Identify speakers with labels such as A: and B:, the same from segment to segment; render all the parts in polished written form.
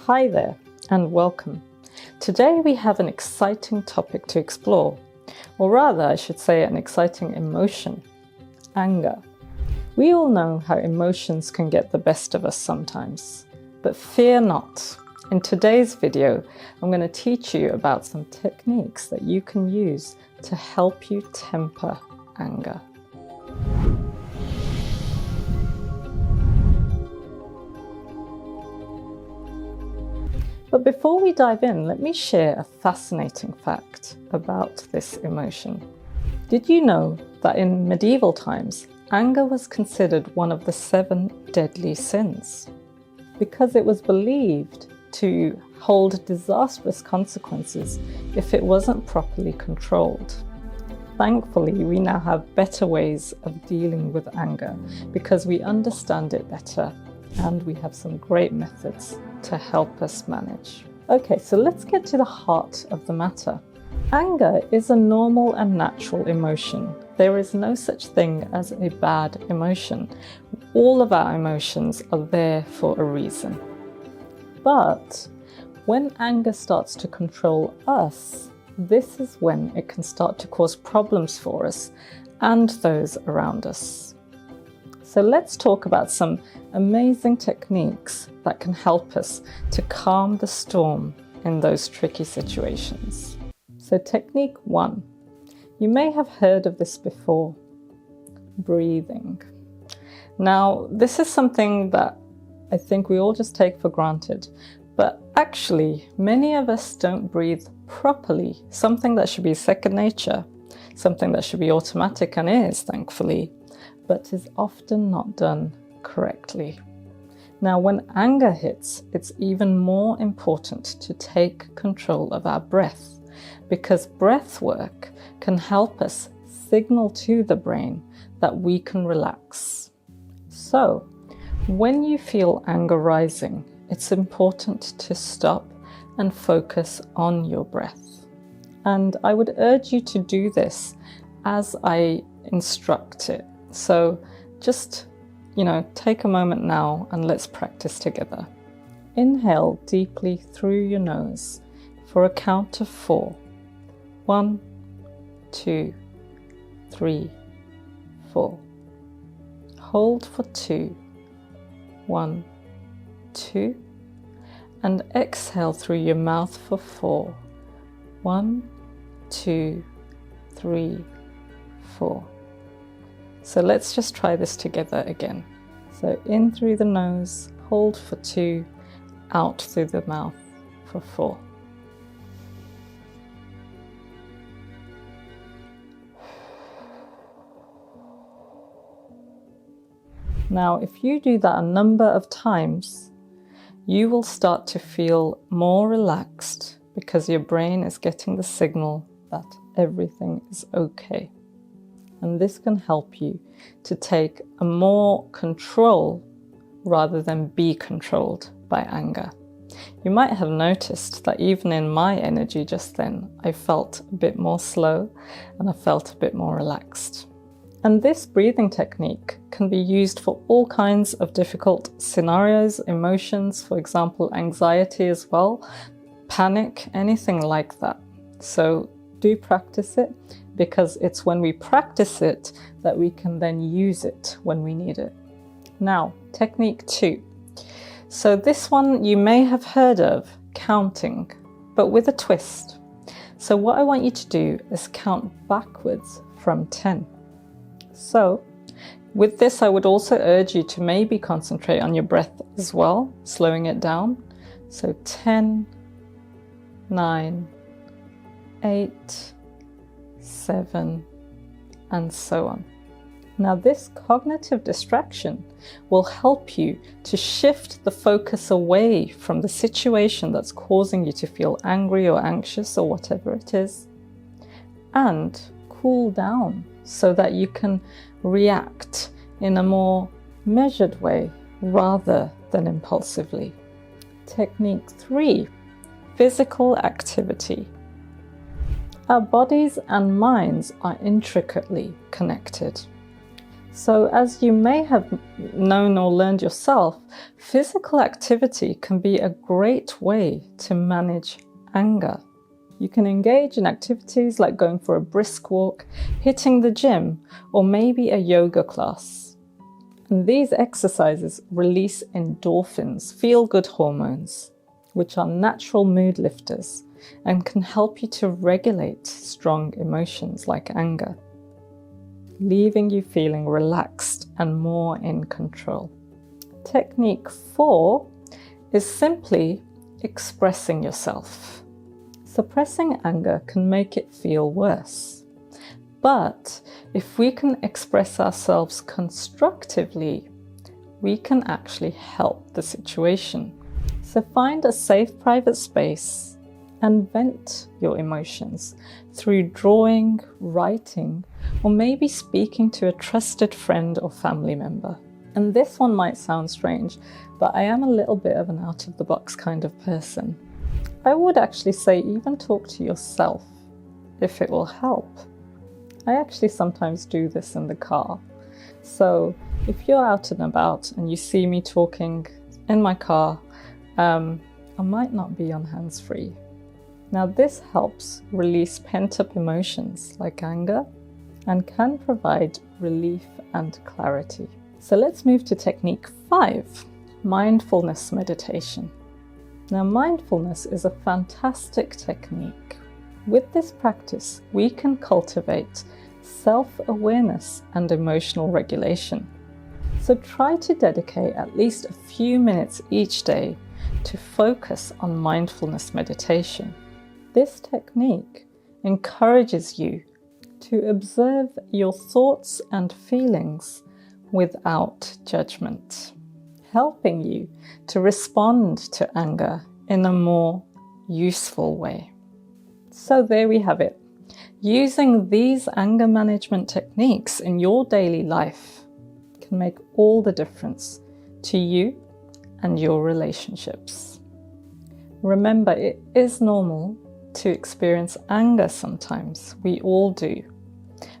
A: Hi there and welcome. Today we have an exciting topic to explore, or rather I should say an exciting emotion: anger. We all know how emotions can get the best of us sometimes, but fear not. In today's video, I'm going to teach you about some techniques that you can use to help you temper anger. But before we dive in, let me share a fascinating fact about this emotion. Did you know that in medieval times, anger was considered one of the 7 deadly sins? Because it was believed to hold disastrous consequences if it wasn't properly controlled. Thankfully, we now have better ways of dealing with anger because we understand it better and we have some great methods to help us manage. Okay, so let's get to the heart of the matter. Anger is a normal and natural emotion. There is no such thing as a bad emotion. All of our emotions are there for a reason. But when anger starts to control us, this is when it can start to cause problems for us and those around us. So let's talk about some amazing techniques that can help us to calm the storm in those tricky situations. So technique 1. You may have heard of this before: breathing. Now, this is something that I think we all just take for granted, but actually many of us don't breathe properly, something that should be second nature, something that should be automatic and is, thankfully, but is often not done correctly. Now, when anger hits, it's even more important to take control of our breath, because breath work can help us signal to the brain that we can relax. So, when you feel anger rising, it's important to stop and focus on your breath. And I would urge you to do this as I instruct it. So just, take a moment now and let's practice together. Inhale deeply through your nose for a count of 4. 1, 2, 3, 4. Hold for 2. 1, 2. And exhale through your mouth for 4. 1, 2, 3, 4. So let's just try this together again. So in through the nose, hold for 2, out through the mouth for 4. Now, if you do that a number of times, you will start to feel more relaxed because your brain is getting the signal that everything is okay. And this can help you to take a more control rather than be controlled by anger. You might have noticed that even in my energy just then, I felt a bit more slow and I felt a bit more relaxed. And this breathing technique can be used for all kinds of difficult scenarios, emotions, for example, anxiety as well, panic, anything like that. So do practice it, because it's when we practice it that we can then use it when we need it. Now, technique 2. So this one you may have heard of, counting, but with a twist. So what I want you to do is count backwards from 10. So with this, I would also urge you to maybe concentrate on your breath as well, slowing it down. So 10, 9, 8, 7, and so on. Now, this cognitive distraction will help you to shift the focus away from the situation that's causing you to feel angry or anxious or whatever it is, and cool down so that you can react in a more measured way rather than impulsively. Technique 3, physical activity. Our bodies and minds are intricately connected. So as you may have known or learned yourself, physical activity can be a great way to manage anger. You can engage in activities like going for a brisk walk, hitting the gym, or maybe a yoga class. And these exercises release endorphins, feel-good hormones, which are natural mood lifters and can help you to regulate strong emotions like anger, leaving you feeling relaxed and more in control. Technique 4 is simply expressing yourself. Suppressing anger can make it feel worse. But if we can express ourselves constructively, we can actually help the situation. So find a safe private space and vent your emotions through drawing, writing, or maybe speaking to a trusted friend or family member. And this one might sound strange, but I am a little bit of an out-of-the-box kind of person. I would actually say even talk to yourself if it will help. I actually sometimes do this in the car. So if you're out and about and you see me talking in my car, I might not be on hands-free. Now this helps release pent-up emotions like anger and can provide relief and clarity. So let's move to technique 5, mindfulness meditation. Now mindfulness is a fantastic technique. With this practice, we can cultivate self-awareness and emotional regulation. So try to dedicate at least a few minutes each day to focus on mindfulness meditation. This technique encourages you to observe your thoughts and feelings without judgment, helping you to respond to anger in a more useful way. So there we have it. Using these anger management techniques in your daily life can make all the difference to you and your relationships. Remember, it is normal to experience anger sometimes. We all do.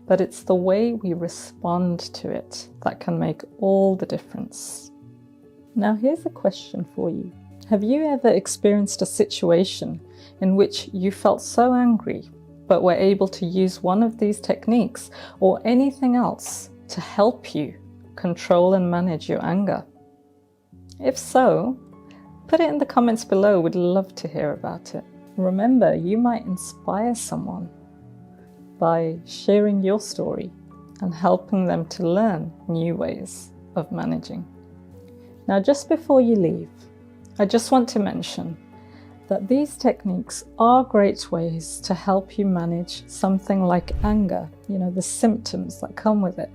A: But it's the way we respond to it that can make all the difference. Now here's a question for you. Have you ever experienced a situation in which you felt so angry but were able to use one of these techniques or anything else to help you control and manage your anger? If so, put it in the comments below. We'd love to hear about it. Remember, you might inspire someone by sharing your story and helping them to learn new ways of managing. Now, just before you leave, I just want to mention that these techniques are great ways to help you manage something like anger, the symptoms that come with it.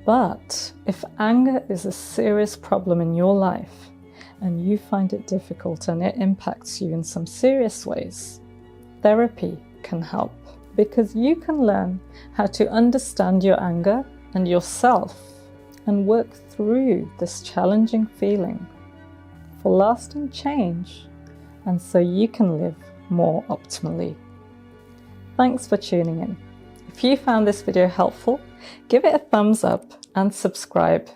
A: But if anger is a serious problem in your life and you find it difficult and it impacts you in some serious ways, therapy can help, because you can learn how to understand your anger and yourself and work through this challenging feeling for lasting change, and so you can live more optimally. Thanks for tuning in. If you found this video helpful, give it a thumbs up and subscribe.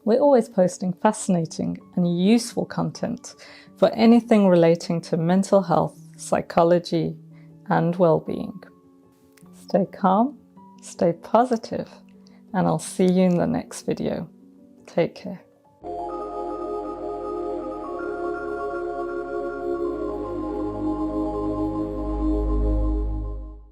A: We're always posting fascinating and useful content for anything relating to mental health, psychology, and well-being. Stay calm, stay positive, and I'll see you in the next video. Take care.